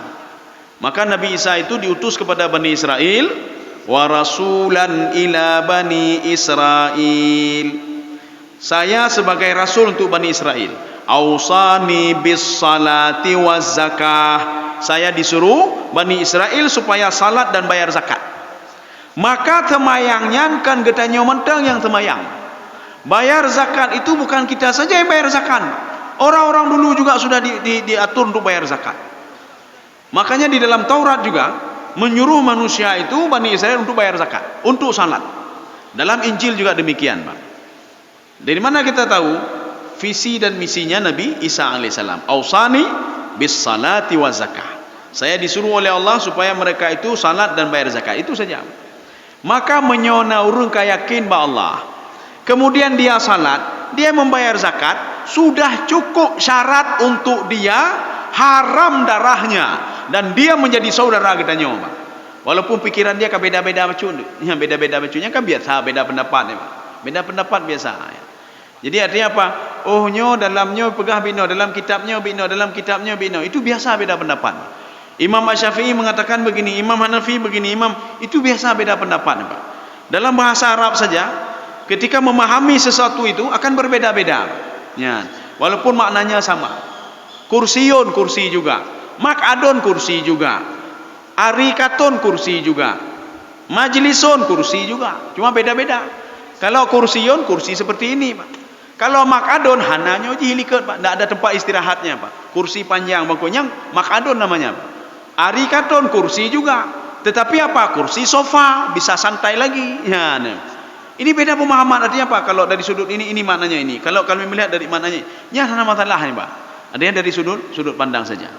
Maka Nabi Isa itu diutus kepada Bani Israel, wa rasulan ila Bani Israel. Saya sebagai rasul untuk Bani Israel. Ausani bis salati waz zakah. Saya disuruh Bani Israel supaya salat dan bayar zakat. Maka temayangnya kan getanya mentang yang temayang. Bayar zakat itu bukan kita saja yang bayar zakat. Orang-orang dulu juga sudah diatur untuk bayar zakat. Makanya di dalam Taurat juga menyuruh manusia itu Bani Israel untuk bayar zakat, untuk salat. Dalam Injil juga demikian, Pak. Dari mana kita tahu visi dan misinya Nabi Isa alaihissalam? Ausani bis salati wa zakah. Saya disuruh oleh Allah supaya mereka itu salat dan bayar zakat. Itu saja. Maka menyona urung yakin ba Allah. Kemudian dia salat, dia membayar zakat, sudah cukup syarat untuk dia haram darahnya dan dia menjadi saudara kita nyoba. Walaupun pikiran dia kan beda-beda macam tu. Yang beda-beda macamnya kan biasa, beda pendapat, Pak. Beda pendapat biasa. Jadi artinya apa? Oh nyo dalamnya pegah bino, dalam kitabnya bino, dalam kitabnya bino. Itu biasa beda pendapat. Imam Syafi'i mengatakan begini, Imam Hanafi begini, Imam itu biasa beda pendapat, Pak. Dalam bahasa Arab saja, ketika memahami sesuatu itu akan berbeda-beda. Ya, walaupun maknanya sama. Kursiun kursi juga, makadon kursi juga, arikaton kursi juga, majlisun kursi juga. Cuma beda-beda. Kalau kursiun kursi seperti ini, Pak. Kalau makadon hananya jihilikat, Pak. Tidak ada tempat istirahatnya, Pak. Kursi panjang bangkunya makadon namanya, Pak. Arikaton kursi juga. Tetapi apa? Kursi sofa, bisa santai lagi. Ya, nah. Ini beda pemahaman. Artinya apa? Kalau dari sudut ini maknanya ini. Kalau kami melihat dari maknanya, ya ada masalah ini, Pak. Adanya dari sudut pandang saja.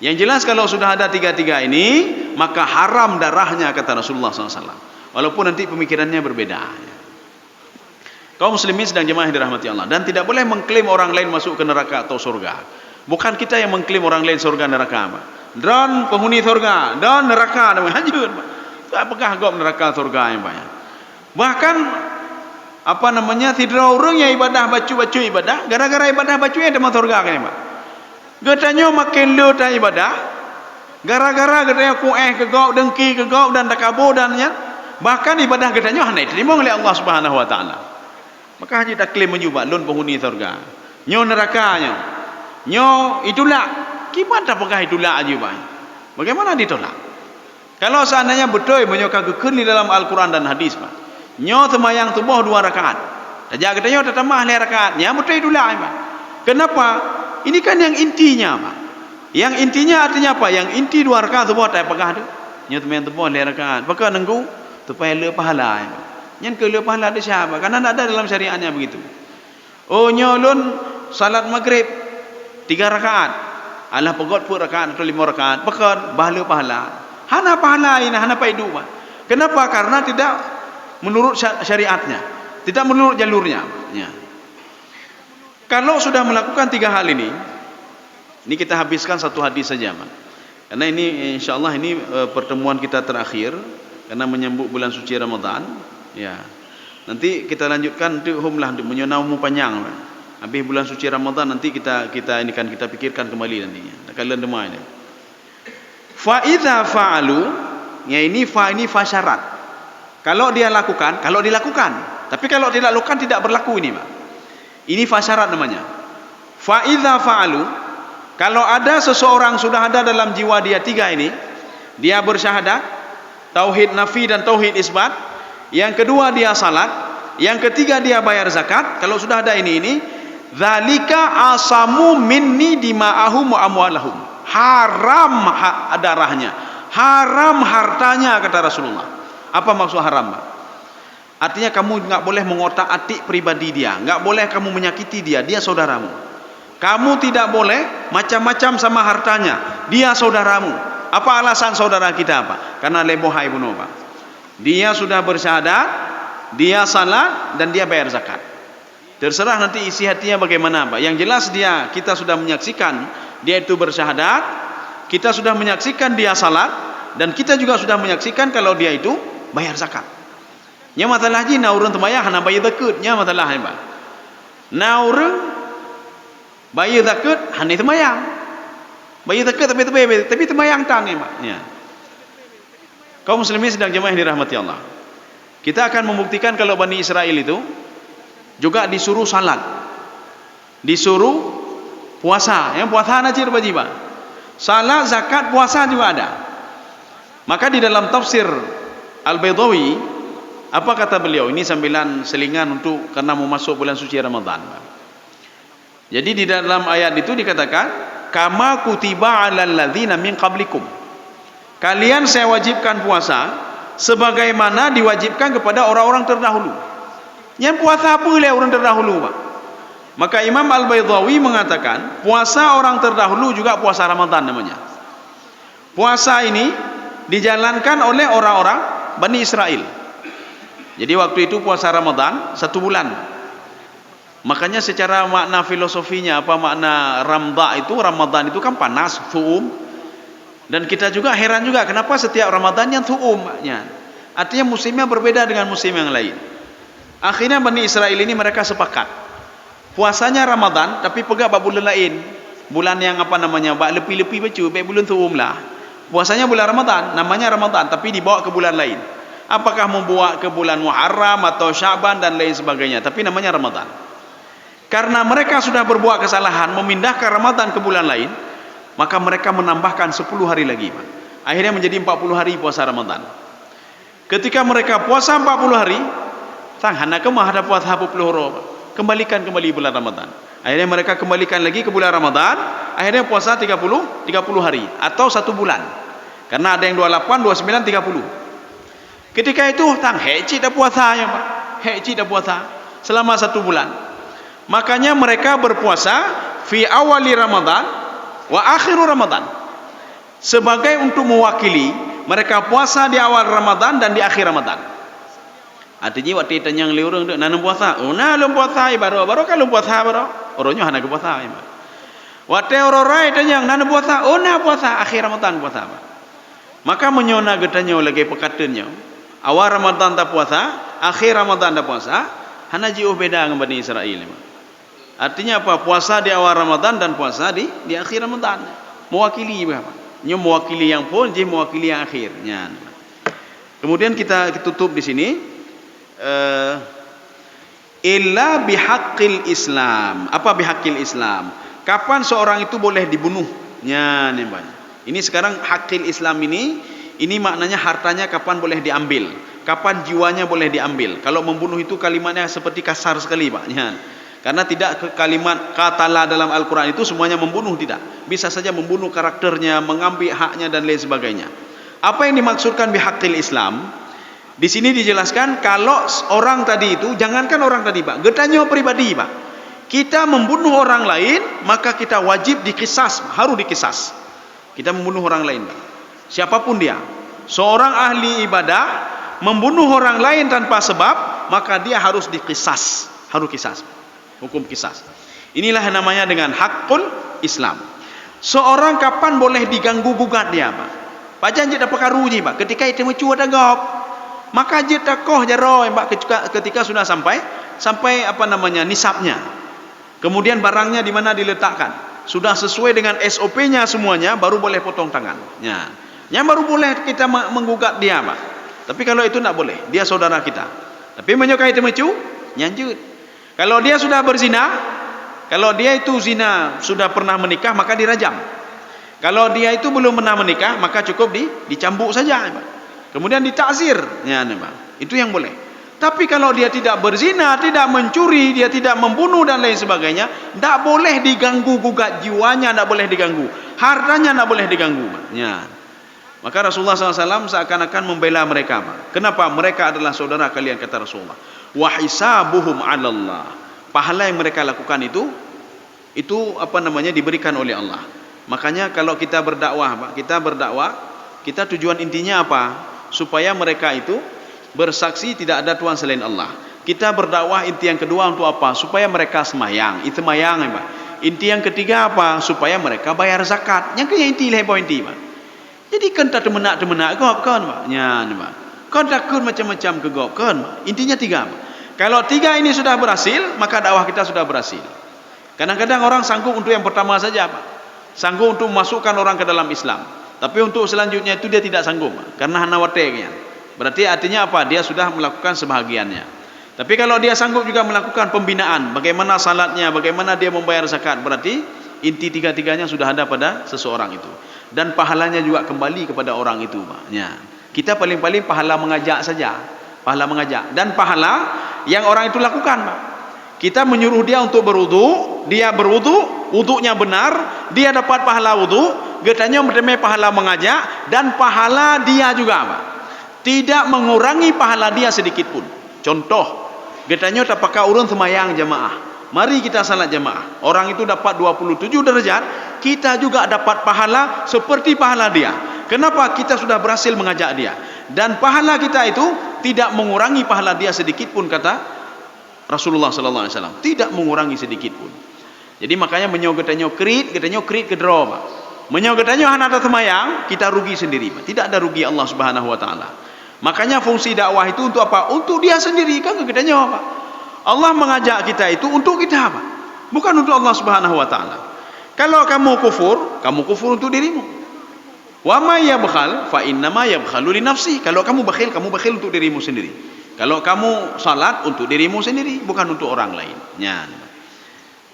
Yang jelas kalau sudah ada tiga-tiga ini, maka haram darahnya kata Rasulullah SAW. Walaupun nanti pemikirannya berbeda. Kaum muslimin sedang jemaah yang dirahmati Allah, dan tidak boleh mengklaim orang lain masuk ke neraka atau surga. Bukan kita yang mengklaim orang lain surga neraka, Pak. Dan penghuni surga, dan neraka dan hanyut. Apakah gop neraka surga yang banyak? Bahkan apa namanya, tidak orang yang ibadah bacu ibadah, gara-gara ibadah bacu yang ada surga kan Pak. Katanya makin lu tak ibadah, gara-gara katanya ke gop dengki ke gop dan takabur dan ya, bahkan ibadah katanya hanya diterima oleh Allah Subhanahu Wa Taala. Maka haji tak klaim menyubah lun penghuni surga, nyo nerakanya, nyo itulah. Gimana apakah itulah aja Pak? Bagaimana ditolak? Kalau seandainya betul menyokak kekun di dalam Al-Quran dan hadis Pak, nyo semayang tubuh 2 rakaat, saja katanya tambah 2 rakaat, ya betul itulah Pak. Kenapa? Ini kan yang intinya Pak. Yang intinya artinya apa? Yang inti 2 rakaat tubuh tak apakah tu? Nyo semayang tubuh 2 rakaat, maka nenggu supaya le pahala. Yang ke le pahala ada siapa? Karena tidak ada dalam syariatnya begitu. Oh nyolun salat maghrib 3 rakaat. Allah pegot pun rakaat atau 5 rakaat, pekat pahala. Hana pahala ini, hana paidu. Kenapa? Karena tidak menurut syariatnya, tidak menurut jalurnya. Ya. Kalau sudah melakukan 3 hal ini kita habiskan 1 hadis saja, Pak. Karena ini insyaallah ini pertemuan kita terakhir karena menyambut bulan suci Ramadan. Ya. Nanti kita lanjutkan untuk humlah untuk menyonaumu panjang. Pak. Habis bulan suci Ramadan nanti kita pikirkan kembali nantinya. Kalian demai ini. Fa idza fa'alu, ya ini fa syarat. Kalau dia lakukan, kalau dilakukan. Tapi kalau tidak lakukan tidak berlaku ini, Pak. Ini fa syarat namanya. Fa idza fa'alu, kalau ada seseorang sudah ada dalam jiwa dia 3 ini, dia bersyahadat, tauhid nafi dan tauhid isbat, yang kedua dia salat, yang ketiga dia bayar zakat, kalau sudah ada ini zalika asamu minni dima'ahum wa amwalahum. Haram darahnya, haram hartanya, kata Rasulullah. Apa maksud haram? Artinya kamu enggak boleh mengotak-atik pribadi dia, enggak boleh kamu menyakiti dia, dia saudaramu. Kamu tidak boleh macam-macam sama hartanya, dia saudaramu. Apa alasan saudara kita apa? Karena lebohai bunuh Pak. Dia sudah bersyahadat, dia salat dan dia bayar zakat. Terserah nanti isi hatinya bagaimana Pak. Yang jelas kita sudah menyaksikan dia itu bersyahadat, kita sudah menyaksikan dia salat, dan kita juga sudah menyaksikan kalau dia itu bayar zakat. Nya masalah ji naurun temayah hana bayar zakat, nya masalah ni Pak. Naurun bayar zakat hana temayang. Bayar zakat tapi temayang tang ni Pak. Ya. Kaum muslimin sedang jemaah dirahmati Allah. Kita akan membuktikan kalau Bani Israel itu juga disuruh salat, disuruh puasa. Yang puasa najir wajib, salat, zakat, puasa juga ada. Maka di dalam tafsir Al-Baydawi, apa kata beliau? Ini sambilan selingan untuk karena mau masuk bulan suci Ramadan. Jadi di dalam ayat itu dikatakan, kama kutiba 'alal ladzina min qablikum. Kalian saya wajibkan puasa sebagaimana diwajibkan kepada orang-orang terdahulu. Yang puasa apa oleh orang terdahulu, Pak? Maka Imam Al-Baydawi mengatakan puasa orang terdahulu juga puasa Ramadan namanya. Puasa ini dijalankan oleh orang-orang Bani Israel. Jadi waktu itu puasa Ramadan 1 bulan. Makanya secara makna filosofinya, apa makna Ramadan itu kan panas, thu'um. Dan kita juga heran juga kenapa setiap Ramadan yang thu'umnya. Artinya musimnya berbeda dengan musim yang lain. Akhirnya Bani Israel ini mereka sepakat puasanya Ramadan tapi pegak bulan lain, bulan yang apa namanya, bak lepi-lepi bacu, baik bulan thu'um lah. Puasanya bulan Ramadan, namanya Ramadan tapi dibawa ke bulan lain. Apakah membawa ke bulan Muharram atau Syaban dan lain sebagainya, tapi namanya Ramadan. Karena mereka sudah berbuat kesalahan memindahkan Ramadan ke bulan lain, maka mereka menambahkan 10 hari lagi, Pak. Akhirnya menjadi 40 hari puasa Ramadan. Ketika mereka puasa 40 hari, tang hana kemah ada puasa 40 hari, kembalikan kembali bulan Ramadan. Akhirnya mereka kembalikan lagi ke bulan Ramadan, akhirnya puasa 30 hari atau 1 bulan. Karena ada yang 28, 29, 30. Ketika itu tang heci dah puasa ya, Pak. Heci dah puasa selama 1 bulan. Makanya mereka berpuasa fi awali Ramadan wa akhiru Ramadan. Sebagai untuk mewakili mereka puasa di awal Ramadan dan di akhir Ramadan. Artinya waktu tanya yang orang nanam puasa, oh nah lum puasa baru kalau puasa baru orangnya hana ke puasa. Wate orang-orang tanya, nana puasa? Oh, na puasa akhir Ramadan puasa apa? Maka menyona getanya lagi pekatnya. Awal Ramadan tak puasa, akhir Ramadan tak puasa, hana jiu beda dengan Bani Israel. Artinya apa? Puasa di awal Ramadan dan puasa di akhir Ramadan. Mewakili apa? Nyo mewakili yang pun, je mewakili yang akhirnya. Kemudian kita tutup di sini. Illa bihaqqil Islam. Apa bihaqqil Islam? Kapan seorang itu boleh dibunuh? Ya, ini sekarang haqqil Islam ini maknanya hartanya kapan boleh diambil, kapan jiwanya boleh diambil. Kalau membunuh itu kalimatnya seperti kasar sekali, Pak. Ya. Karena tidak kalimat qatala dalam Al-Quran itu semuanya membunuh, tidak. Bisa saja membunuh karakternya, mengambil haknya dan lain sebagainya. Apa yang dimaksudkan bihaqqil Islam? Di sini dijelaskan kalau orang tadi itu, jangankan orang tadi, Pak, getanya pribadi, Pak. Kita membunuh orang lain, maka kita wajib dikisas, harus dikisas. Kita membunuh orang lain, Pak. Siapapun dia. Seorang ahli ibadah membunuh orang lain tanpa sebab, maka dia harus dikisas, harus kisas. Hukum kisas. Inilah yang namanya dengan haqqul Islam. Seorang kapan boleh diganggu gugat dia, Pak? Pak janji tak pekaruji, Pak. Ketika itu mencuat agak, maka je takoh jaro, Pak, ketika sudah sampai apa namanya nisabnya. Kemudian barangnya di mana diletakkan, sudah sesuai dengan SOP-nya semuanya, baru boleh potong tangan. Ya. Yang baru boleh kita menggugat dia, Pak. Tapi kalau itu tidak boleh, dia saudara kita. Tapi menyukai temecu, nyanjut. Kalau dia sudah berzina, kalau dia itu zina sudah pernah menikah, maka dirajam. Kalau dia itu belum pernah menikah, maka cukup dicambuk saja, Pak. Kemudian ditakzir, ya, Pak. Itu yang boleh. Tapi kalau dia tidak berzina, tidak mencuri, dia tidak membunuh dan lain sebagainya, tidak boleh diganggu gugat jiwanya, tidak boleh diganggu, hartanya tidak boleh diganggu. Ya. Maka Rasulullah SAW seakan-akan membela mereka. Kenapa? Mereka adalah saudara kalian, kata Rasulullah. Wa hisabuhum 'ala Allah. Pahala yang mereka lakukan itu apa namanya diberikan oleh Allah. Makanya kalau kita berdakwah, Pak, kita tujuan intinya apa? Supaya mereka itu bersaksi tidak ada Tuhan selain Allah. Kita berdakwah inti yang kedua untuk apa? Supaya mereka semayang. Itu semayang, Pak. Inti yang ketiga apa? Supaya mereka bayar zakat. Yang ketiga inti lah, inti, Pak. Jadi kan tak temenak gop kan, Pak. Ya, Pak. Kan takut macam-macam ke gop kan, Pak. Intinya tiga, Pak. Kalau tiga ini sudah berhasil, maka dakwah kita sudah berhasil. Kadang-kadang orang sanggup untuk yang pertama saja, Pak. Sanggup untuk memasukkan orang ke dalam Islam. Tapi untuk selanjutnya itu dia tidak sanggup, Pak. Karena hana wateknya. Berarti artinya apa? Dia sudah melakukan sebahagiannya. Tapi kalau dia sanggup juga melakukan pembinaan, bagaimana salatnya, bagaimana dia membayar zakat, berarti inti tiga-tiganya sudah ada pada seseorang itu. Dan pahalanya juga kembali kepada orang itu, Pak. Ya. Kita paling-paling pahala mengajak saja. Pahala mengajak. Dan pahala yang orang itu lakukan, Pak. Kita menyuruh dia untuk berwudu, dia berwudu, wudunya benar, dia dapat pahala wudu, getanya mendapat pahala mengajak, dan pahala dia juga, Pak. Tidak mengurangi pahala dia sedikit pun. Contoh, getanya tak pakai urun semayang jamaah. Mari kita salat jamaah. Orang itu dapat 27 derajat, kita juga dapat pahala seperti pahala dia. Kenapa? Kita sudah berhasil mengajak dia. Dan pahala kita itu tidak mengurangi pahala dia sedikit pun, kata Rasulullah sallallahu alaihi wasallam. Tidak mengurangi sedikit pun. Jadi makanya getanya krit ke draw, Pak. Getanya hana ada semayang, kita rugi sendiri, Pak. Tidak ada rugi Allah Subhanahu wa taala. Makanya fungsi dakwah itu untuk apa? Untuk dia sendiri, kan kegetanya apa? Allah mengajak kita itu untuk kita apa? Bukan untuk Allah Subhanahu wa taala. Kalau kamu kufur untuk dirimu. Wa may yabkhal fa innama yabkhalu li nafsi. Kalau kamu bakhil untuk dirimu sendiri. Kalau kamu salat untuk dirimu sendiri, bukan untuk orang lain. Ya.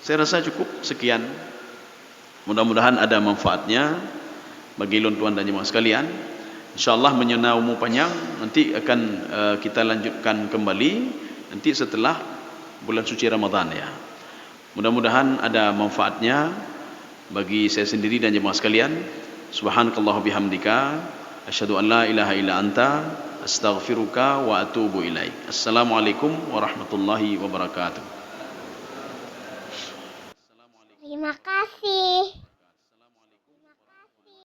Saya rasa cukup sekian. Mudah-mudahan ada manfaatnya bagi tuan dan jemaah sekalian. InsyaAllah menyenau umur panjang, nanti akan kita lanjutkan kembali nanti setelah bulan suci Ramadan, ya. Mudah-mudahan ada manfaatnya bagi saya sendiri dan jemaah sekalian. Subhanakallah bihamdika asyhadu an la ilaha illa anta astaghfiruka wa atubu ilaik. Assalamualaikum warahmatullahi wabarakatuh.